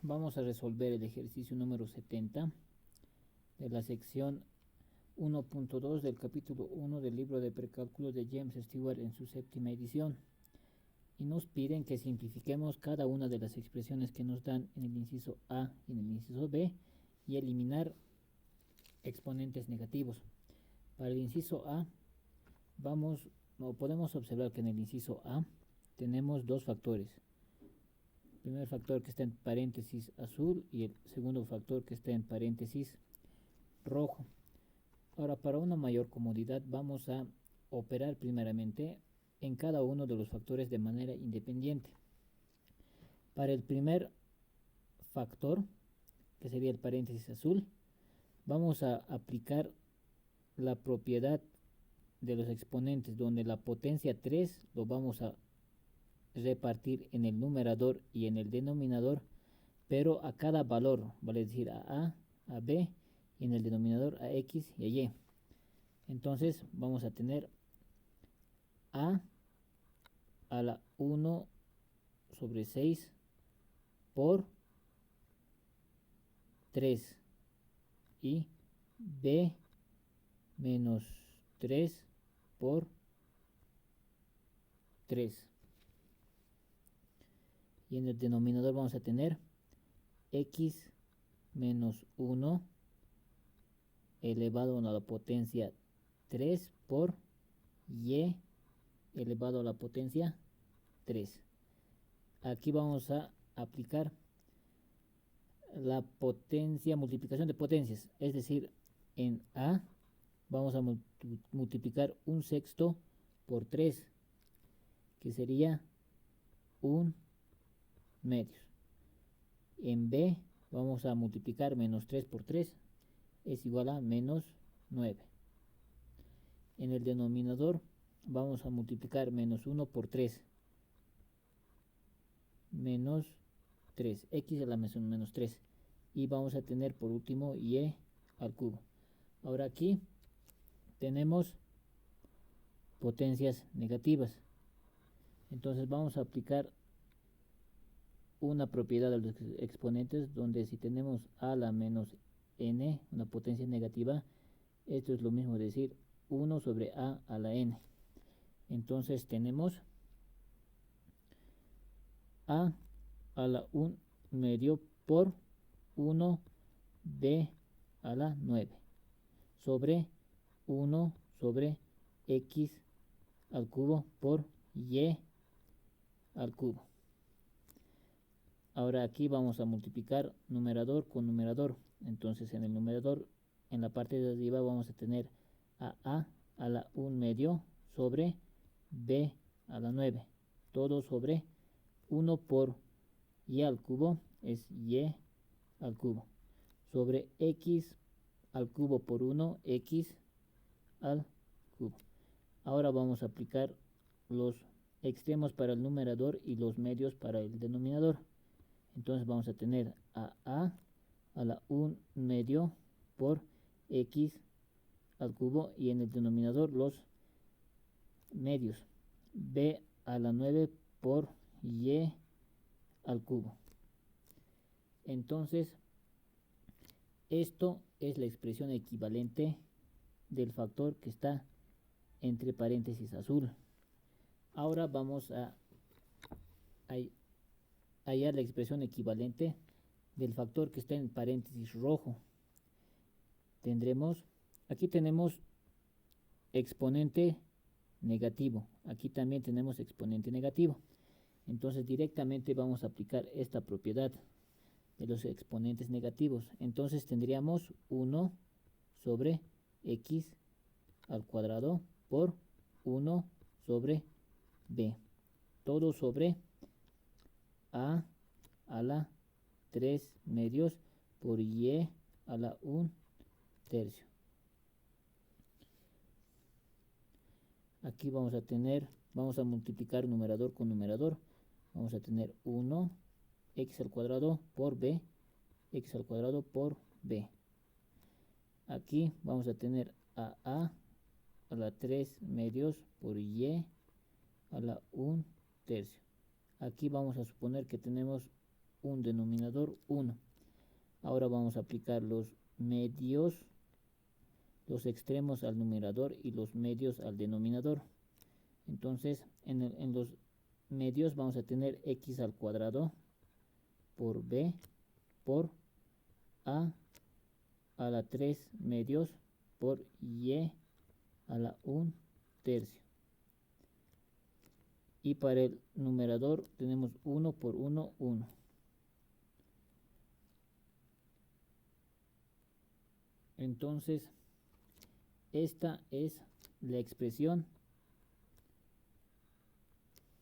Vamos a resolver el ejercicio número 70 de la sección 1.2 del capítulo 1 del libro de precálculo de James Stewart en su séptima edición. Y nos piden que simplifiquemos cada una de las expresiones que nos dan en el inciso A y en el inciso B y eliminar exponentes negativos. Para el inciso A podemos observar que en el inciso A tenemos dos factores. El primer factor que está en paréntesis azul y el segundo factor que está en paréntesis rojo. Ahora, para una mayor comodidad vamos a operar primeramente en cada uno de los factores de manera independiente. Para el primer factor, que sería el paréntesis azul, vamos a aplicar la propiedad de los exponentes, donde la potencia 3 lo vamos a repartir en el numerador y en el denominador, pero a cada valor, vale decir a B, y en el denominador a X y a Y. Entonces vamos a tener a la 1 sobre 6 por 3 y B menos 3 por 3. Y en el denominador vamos a tener X menos 1 elevado a la potencia 3 por Y elevado a la potencia 3. Aquí vamos a aplicar la multiplicación de potencias, es decir, en A vamos a multiplicar un sexto por 3, que sería un medios. En B vamos a multiplicar menos 3 por 3, es igual a menos 9. En el denominador vamos a multiplicar menos 1 por 3, menos 3, x a la menos 3, y vamos a tener por último y al cubo. Ahora aquí tenemos potencias negativas, entonces vamos a aplicar una propiedad de los exponentes, donde si tenemos a la menos n, una potencia negativa, esto es lo mismo decir 1 sobre a la n. Entonces tenemos a la 1 medio por 1 b a la 9 sobre 1 sobre x al cubo por y al cubo. Ahora aquí vamos a multiplicar numerador con numerador. Entonces en el numerador, en la parte de arriba, vamos a tener a la 1 medio sobre b a la 9, todo sobre 1 por y al cubo, es y al cubo, sobre x al cubo por 1, x al cubo. Ahora vamos a aplicar los extremos para el numerador y los medios para el denominador. Entonces vamos a tener a la 1 medio por x al cubo, y en el denominador los medios, b a la 9 por y al cubo. Entonces esto es la expresión equivalente del factor que está entre paréntesis azul. Ahora vamos a hallar la expresión equivalente del factor que está en paréntesis rojo. Aquí tenemos exponente negativo, aquí también tenemos exponente negativo. Entonces directamente vamos a aplicar esta propiedad de los exponentes negativos. Entonces tendríamos 1 sobre x al cuadrado por 1 sobre b, todo sobre a la 3 medios por y a la 1 tercio. Aquí vamos a multiplicar numerador con numerador. Vamos a tener 1 x al cuadrado por b, x al cuadrado por b. Aquí vamos a tener a la 3 medios por y a la 1 tercio. Aquí vamos a suponer que tenemos un denominador 1. Ahora vamos a aplicar los medios, los extremos al numerador y los medios al denominador. Entonces en los medios vamos a tener x al cuadrado por b por a la 3 medios por y a la 1 tercio. Y para el numerador tenemos 1 por 1, 1. Entonces, esta es la expresión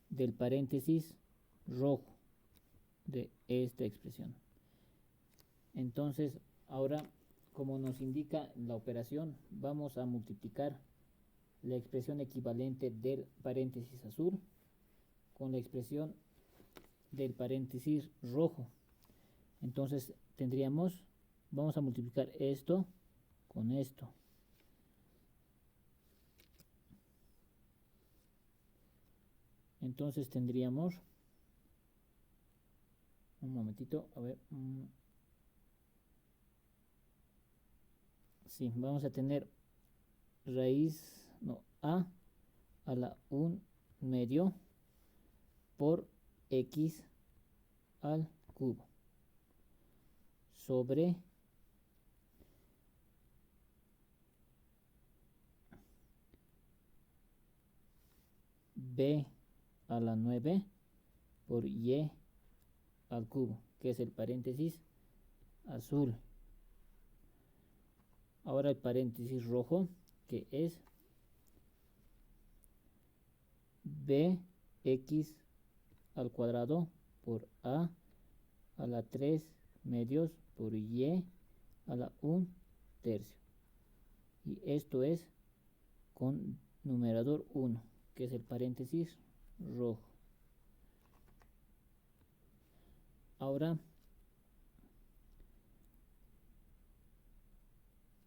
del paréntesis rojo de esta expresión. Entonces, ahora, como nos indica la operación, vamos a multiplicar la expresión equivalente del paréntesis azul con la expresión del paréntesis rojo. Entonces tendríamos, vamos a multiplicar esto con esto. Entonces tendríamos, un momentito, a ver, sí, vamos a tener raíz, no, a la 1 medio por x al cubo sobre b a la 9 por y al cubo, que es el paréntesis azul. Ahora el paréntesis rojo, que es bx al cuadrado por a la 3 medios por y a la 1 tercio. Y esto es con numerador 1, que es el paréntesis rojo. Ahora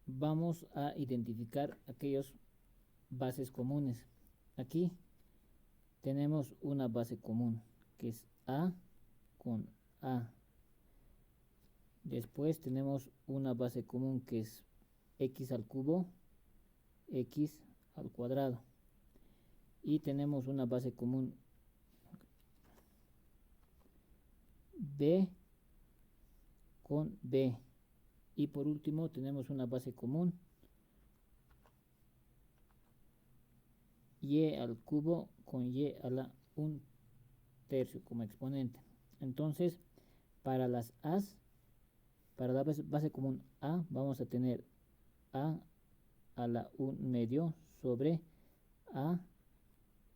vamos a identificar aquellos bases comunes. Aquí tenemos una base común, que es a con a. Después tenemos una base común que es x al cubo, x al cuadrado. Y tenemos una base común b con b. Y por último tenemos una base común y al cubo con y a la 1 tercio como exponente. Entonces, para las a's, para la base común a, vamos a tener a la 1 medio sobre a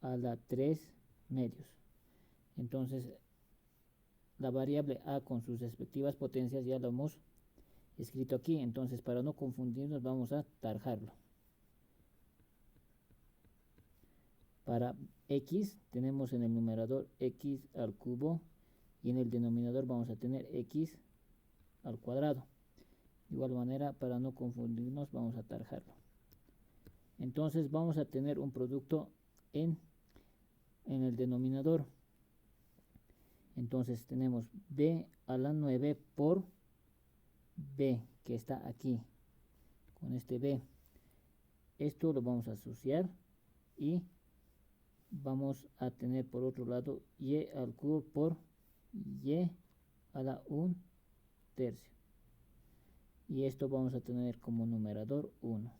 la 3 medios. Entonces, la variable a con sus respectivas potencias ya lo hemos escrito aquí. Entonces, para no confundirnos, vamos a tarjarlo. Para x tenemos en el numerador x al cubo y en el denominador vamos a tener x al cuadrado. De igual manera, para no confundirnos, vamos a tarjarlo. Entonces vamos a tener un producto en el denominador. Entonces tenemos b a la 9 por b, que está aquí con este b. Esto lo vamos a asociar y vamos a tener por otro lado y al cubo por y a la 1 tercio. Y esto vamos a tener como numerador 1.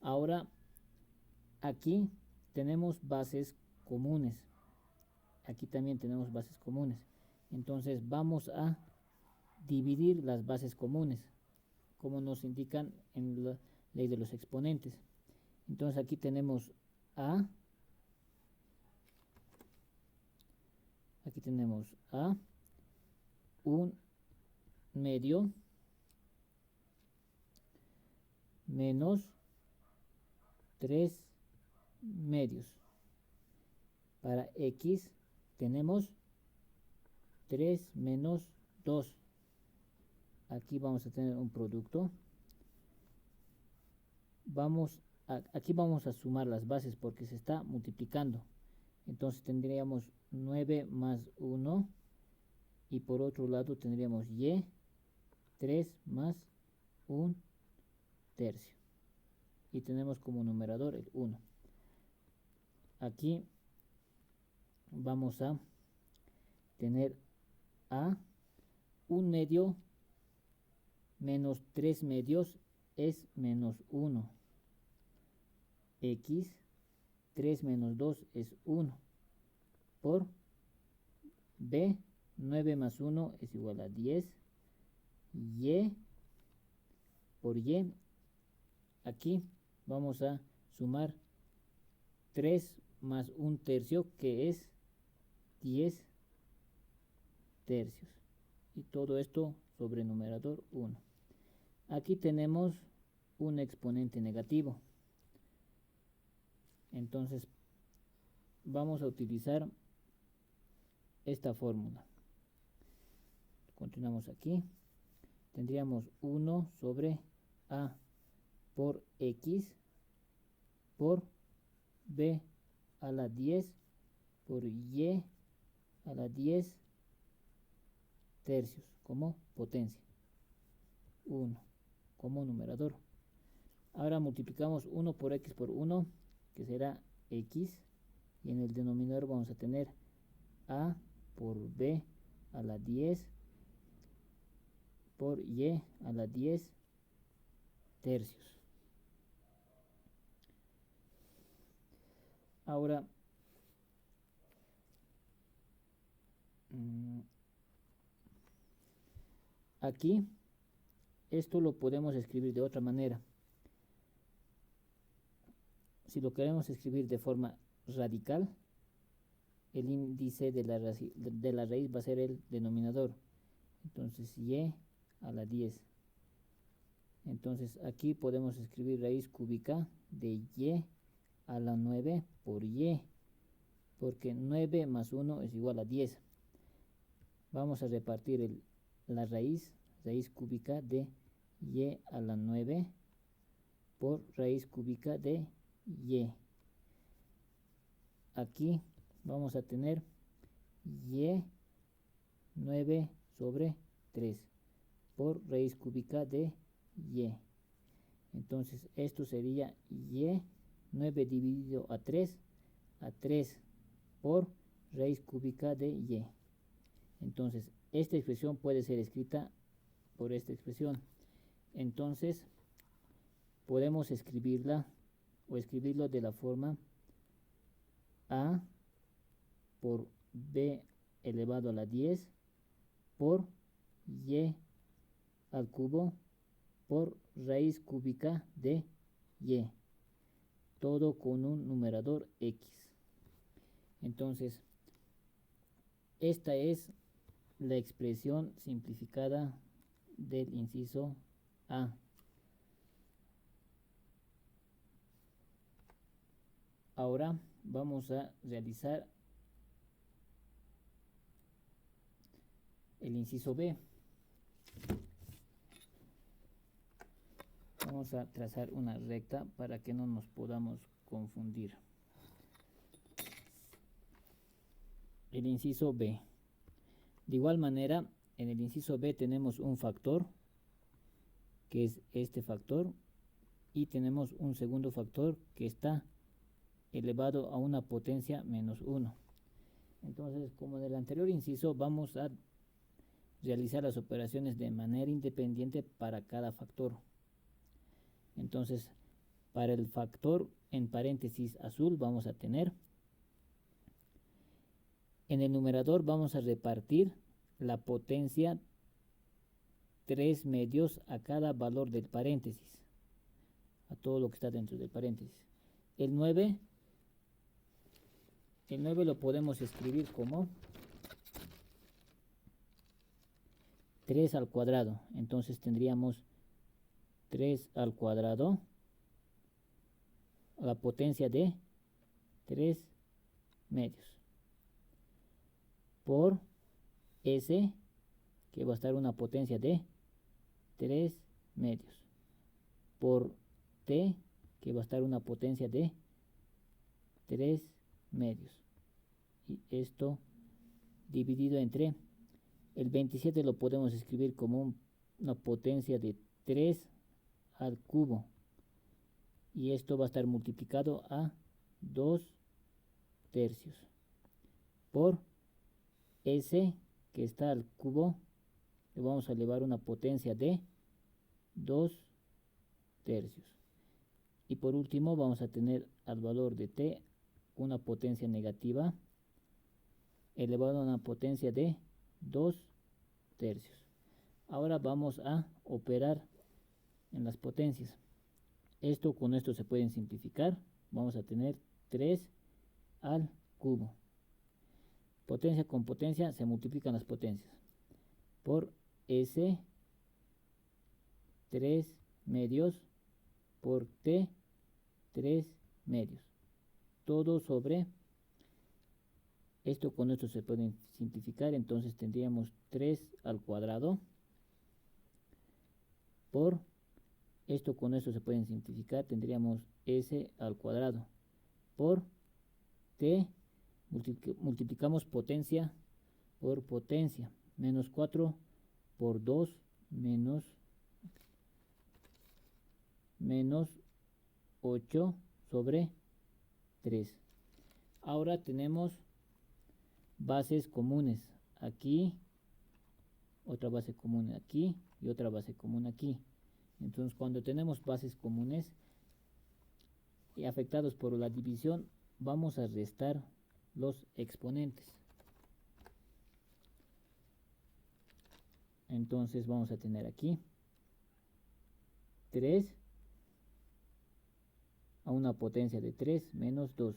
Ahora aquí tenemos bases comunes. Aquí también tenemos bases comunes. Entonces vamos a dividir las bases comunes, como nos indican en la ley de los exponentes. Entonces aquí tenemos a, aquí tenemos a 1 medio menos 3 medios. Para x tenemos 3 menos 2. Aquí vamos a tener un producto. Aquí vamos a sumar las bases porque se está multiplicando. Entonces tendríamos 9 más 1 y por otro lado tendríamos y 3 más 1 tercio, y tenemos como numerador el 1. Aquí vamos a tener a 1 medio menos 3 medios es menos 1, x 3 menos 2 es 1, por b 9 más 1 es igual a 10, y por y aquí vamos a sumar 3 más 1 tercio, que es 10 tercios, y todo esto sobre numerador 1. Aquí tenemos un exponente negativo, entonces vamos a utilizar esta fórmula. Continuamos aquí, tendríamos 1 sobre a por x por b a la 10 por y a la 10 tercios como potencia, 1 como numerador. Ahora multiplicamos 1 por x por 1, que será x, y en el denominador vamos a tener a por b a la 10 por y a la 10 tercios. Ahora aquí esto lo podemos escribir de otra manera. Si lo queremos escribir de forma radical, el índice de la raíz va a ser el denominador, entonces y a la 10. Entonces aquí podemos escribir raíz cúbica de y a la 9 por y, porque 9 más 1 es igual a 10. Vamos a repartir la raíz cúbica de y a la 9 por raíz cúbica de y. Aquí vamos a tener y 9 sobre 3 por raíz cúbica de y. Entonces esto sería y 9 dividido a 3 por raíz cúbica de y. Entonces esta expresión puede ser escrita por esta expresión. Entonces podemos escribirla o escribirlo de la forma a por b elevado a la 10 por y al cubo por raíz cúbica de y, todo con un numerador x. Entonces esta es la expresión simplificada del inciso A. Ahora vamos a realizar el inciso B. Vamos a trazar una recta para que no nos podamos confundir. El inciso B. De igual manera, en el inciso B tenemos un factor, que es este factor, y tenemos un segundo factor que está elevado a una potencia menos 1. Entonces, como en el anterior inciso, vamos a realizar las operaciones de manera independiente para cada factor. Entonces, para el factor en paréntesis azul vamos a tener, en el numerador vamos a repartir la potencia 3 medios a cada valor del paréntesis, a todo lo que está dentro del paréntesis. El 9 lo podemos escribir como 3 al cuadrado. Entonces tendríamos 3 al cuadrado a la potencia de 3 medios por S, que va a estar una potencia de 3 medios, por T, que va a estar una potencia de 3 medios, y esto dividido entre El 27 lo podemos escribir como una potencia de 3 al cubo. Y esto va a estar multiplicado a 2 tercios por S que está al cubo. Le vamos a elevar una potencia de 2 tercios. Y por último vamos a tener al valor de t una potencia negativa elevado a una potencia de 2 tercios. Ahora vamos a operar en las potencias. Esto con esto se pueden simplificar. Vamos a tener 3 al cubo. Potencia con potencia se multiplican las potencias. Por S 3 medios por T 3 medios. Todo sobre esto con esto se pueden simplificar. Entonces tendríamos 3 al cuadrado por esto con esto se pueden simplificar. Tendríamos S al cuadrado por T. Multiplicamos potencia por potencia. Menos 4 por 2 menos 8 sobre 3. Ahora tenemos bases comunes. Aquí, otra base común aquí y otra base común aquí. Entonces cuando tenemos bases comunes y afectados por la división, vamos a restar los exponentes. Entonces vamos a tener aquí 3 a una potencia de 3 menos 2.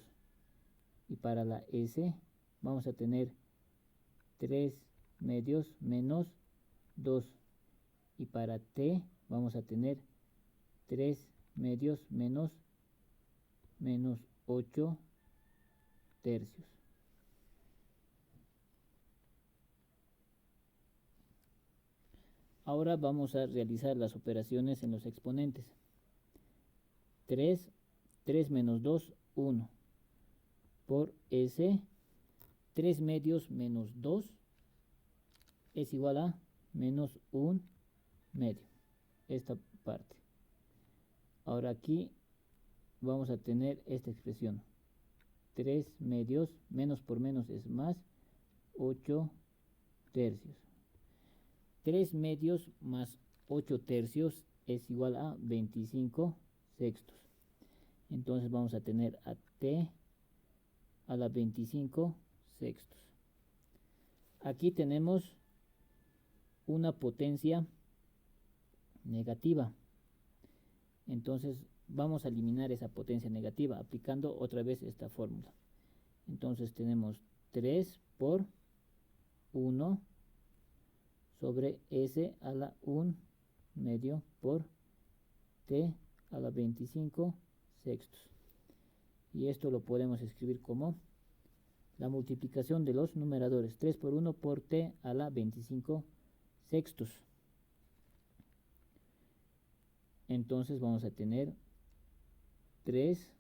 Y para la S vamos a tener 3 medios menos 2. Y para T vamos a tener 3 medios menos 8 tercios. Ahora vamos a realizar las operaciones en los exponentes. 3 menos 2, 1. Por S, 3 medios menos 2 es igual a menos 1 medio. Esta parte. Ahora aquí vamos a tener esta expresión. 3 medios, menos por menos es más, 8 tercios. 3 medios más 8 tercios es igual a 25 sextos. Entonces vamos a tener a T a la 25 sextos. Aquí tenemos una potencia negativa. Entonces vamos a eliminar esa potencia negativa aplicando otra vez esta fórmula. Entonces tenemos 3 por 1 sobre S a la 1 medio por T a la 25 sextos. Y esto lo podemos escribir como la multiplicación de los numeradores. 3 por 1 por T a la 25 sextos. Entonces vamos a tener 3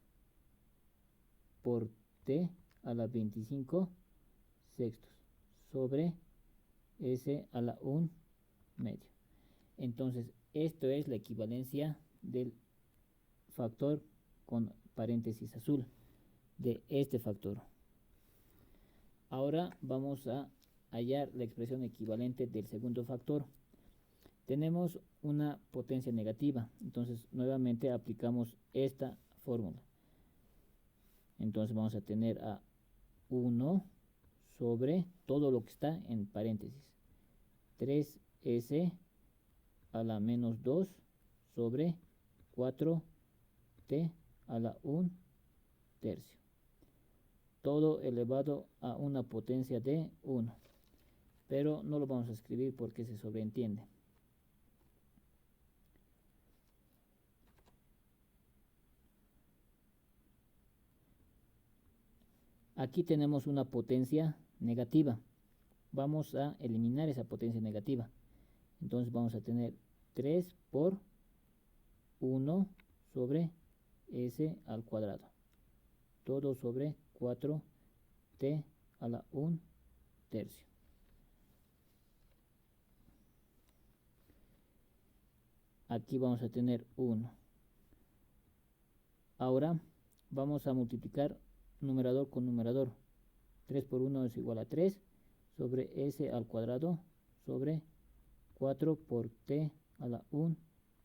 por T a la 25 sextos sobre S a la 1 medio. Entonces esto es la equivalencia del factor con paréntesis azul de este factor. Ahora vamos a hallar la expresión equivalente del segundo factor. Tenemos una potencia negativa, entonces nuevamente aplicamos esta fórmula. Entonces vamos a tener a 1 sobre todo lo que está en paréntesis. 3S a la menos 2 sobre 4T a la 1 tercio. Todo elevado a una potencia de 1. Pero no lo vamos a escribir porque se sobreentiende. Aquí tenemos una potencia negativa. Vamos a eliminar esa potencia negativa. Entonces vamos a tener 3 por 1 sobre S al cuadrado. Todo sobre 4T a la 1 tercio. aquí vamos a tener 1. Ahora vamos a multiplicar numerador con numerador. 3 por 1 es igual a 3 sobre s al cuadrado sobre 4 por t a la 1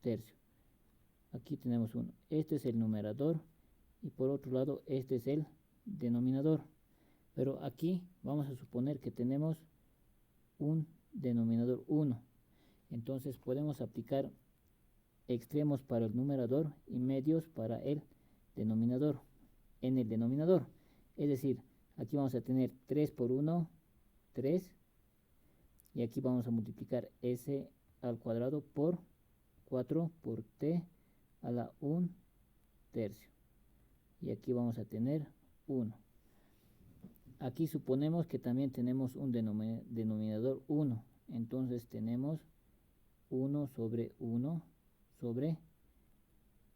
tercio. Aquí tenemos 1. Este es el numerador y por otro lado este es el denominador. Pero aquí vamos a suponer que tenemos un denominador 1. Entonces podemos aplicar extremos para el numerador y medios para el denominador. En el denominador, es decir, aquí vamos a tener 3 por 1, 3. Y aquí vamos a multiplicar s al cuadrado por 4 por t a la 1 tercio. Y aquí vamos a tener 1. Aquí suponemos que también tenemos un denominador 1. Entonces tenemos 1 sobre 1 sobre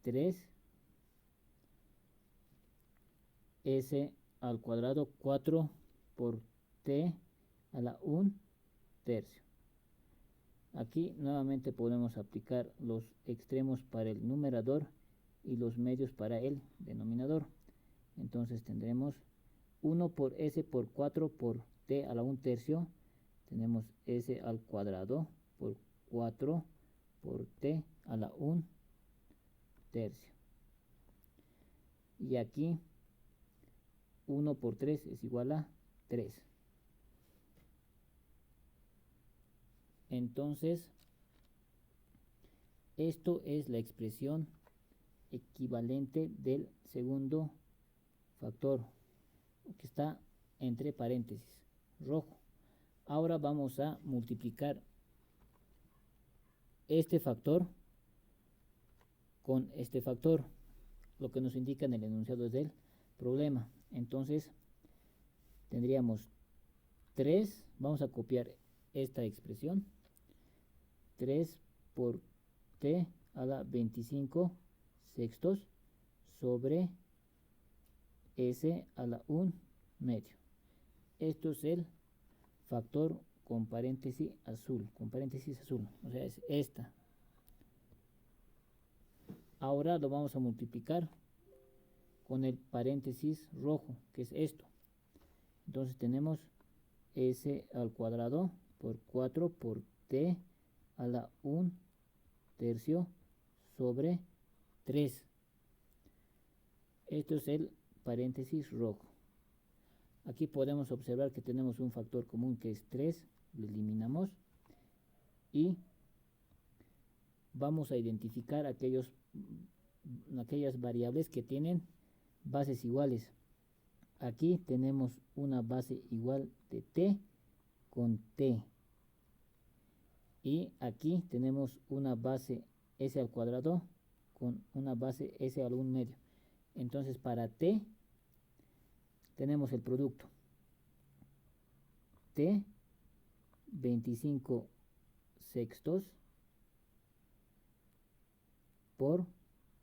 3 s al cuadrado 4 por t a la 1 tercio. Aquí nuevamente podemos aplicar los extremos para el numerador y los medios para el denominador. Entonces tendremos 1 por s por 4 por t a la 1 tercio. Tenemos s al cuadrado por 4 por t a la 1 tercio. Y aquí 1 por 3 es igual a 3. Entonces, esto es la expresión equivalente del segundo factor, que está entre paréntesis, rojo. Ahora vamos a multiplicar este factor con este factor, lo que nos indica en el enunciado del problema. Entonces, tendríamos 3, vamos a copiar esta expresión, 3 por t a la 25 sextos sobre s a la 1 medio. Esto es el factor con paréntesis azul, o sea, es esta. Ahora lo vamos a multiplicar con el paréntesis rojo, que es esto. Entonces tenemos s al cuadrado por 4 por t a la 1 tercio sobre 3. Esto es el paréntesis rojo. Aquí podemos observar que tenemos un factor común que es 3, lo eliminamos y vamos a identificar aquellas variables que tienen bases iguales. Aquí tenemos una base igual de t con t. Y aquí tenemos una base s al cuadrado con una base s al 1 medio. Entonces para t tenemos el producto t 25 sextos por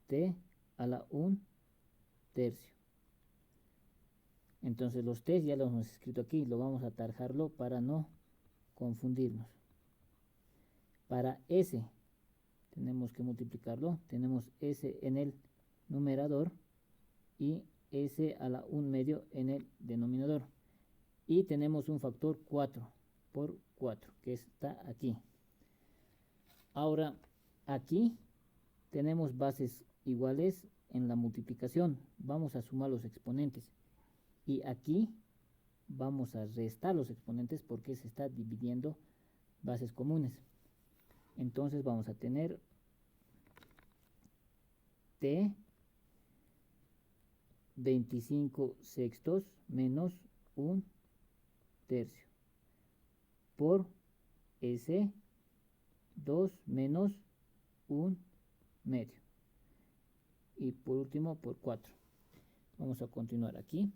t a la 1 tercio. Entonces los t ya los hemos escrito aquí, lo vamos a tarjarlo para no confundirnos. Para s tenemos que multiplicarlo, tenemos s en el numerador y s a la 1 medio en el denominador. Y tenemos un factor 4 por 4 que está aquí. Ahora aquí tenemos bases iguales en la multiplicación. Vamos a sumar los exponentes. Y aquí vamos a restar los exponentes porque se está dividiendo bases comunes. Entonces vamos a tener t 25 sextos menos 1 tercio por s 2 menos 1 medio. Y por último por 4. Vamos a continuar aquí.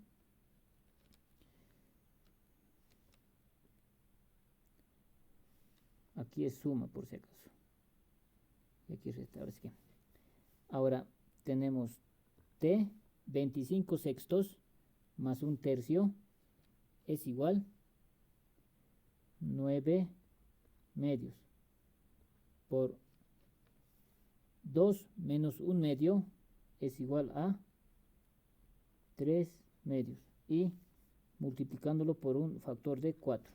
Aquí es suma por si acaso. Y aquí resta. Ahora tenemos t 25 sextos más 1 tercio es igual 9 medios por 2 menos 1 medio es igual a 3 medios y multiplicándolo por un factor de 4.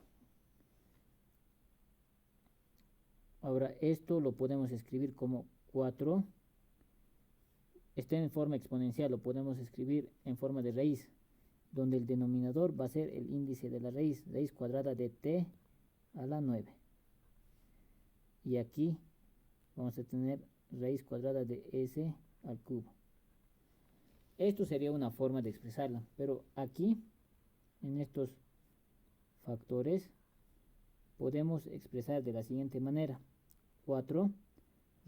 Ahora esto lo podemos escribir como 4. Está en forma exponencial, lo podemos escribir en forma de raíz, donde el denominador va a ser el índice de la raíz cuadrada de t a la 9. Y aquí vamos a tener raíz cuadrada de s al cubo. Esto sería una forma de expresarla, pero aquí en estos factores podemos expresar de la siguiente manera: 4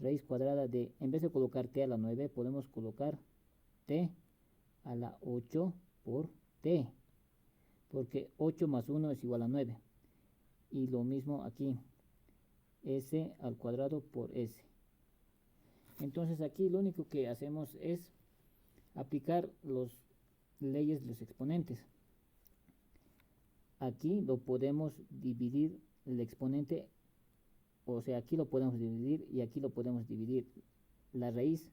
raíz cuadrada de, en vez de colocar t a la 9, podemos colocar t a la 8 por t, porque 8 más 1 es igual a 9. Y lo mismo aquí, s al cuadrado por s. Entonces aquí lo único que hacemos es aplicar las leyes de los exponentes. Aquí lo podemos dividir el exponente, o sea, aquí lo podemos dividir y aquí lo podemos dividir la raíz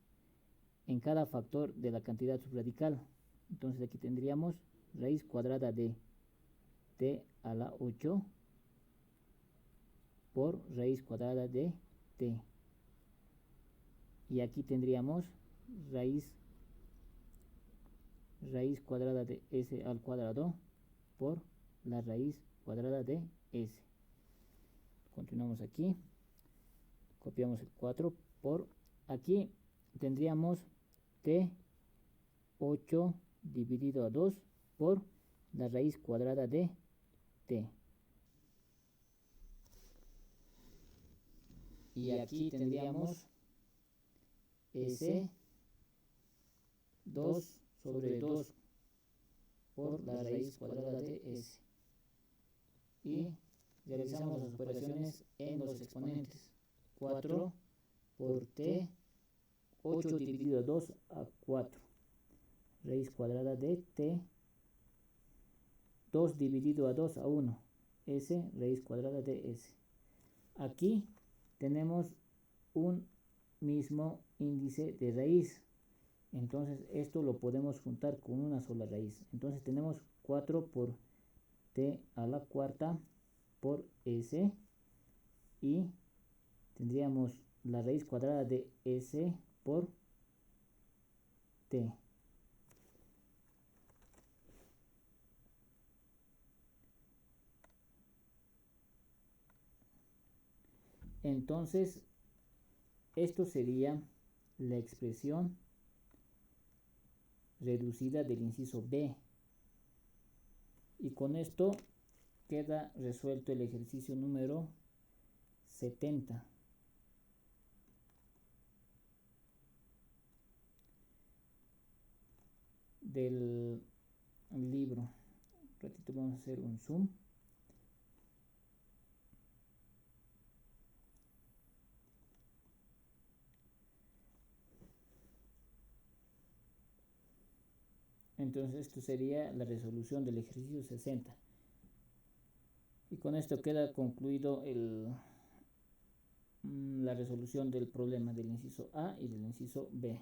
en cada factor de la cantidad subradical. Entonces aquí tendríamos raíz cuadrada de t a la 8 por raíz cuadrada de t. Y aquí tendríamos raíz cuadrada de s al cuadrado por la raíz cuadrada de s. Continuamos aquí, copiamos el 4 por aquí tendríamos t 8 dividido a 2 por la raíz cuadrada de t. Y aquí tendríamos s 2 sobre 2 por la raíz cuadrada de s. Y realizamos las operaciones en los exponentes. 4 por t, 8 dividido a 2 a 4. Raíz cuadrada de t, 2 dividido a 2 a 1. S, raíz cuadrada de s. Aquí tenemos un mismo índice de raíz. Entonces esto lo podemos juntar con una sola raíz. Entonces tenemos 4 por t a la cuarta por s, y tendríamos la raíz cuadrada de s por t. Entonces esto sería la expresión reducida del inciso B. Y con esto queda resuelto el ejercicio número 70. Del libro. Un ratito vamos a hacer un zoom. Entonces esto sería la resolución del ejercicio 60. Y con esto queda concluido la resolución del problema del inciso A y del inciso B.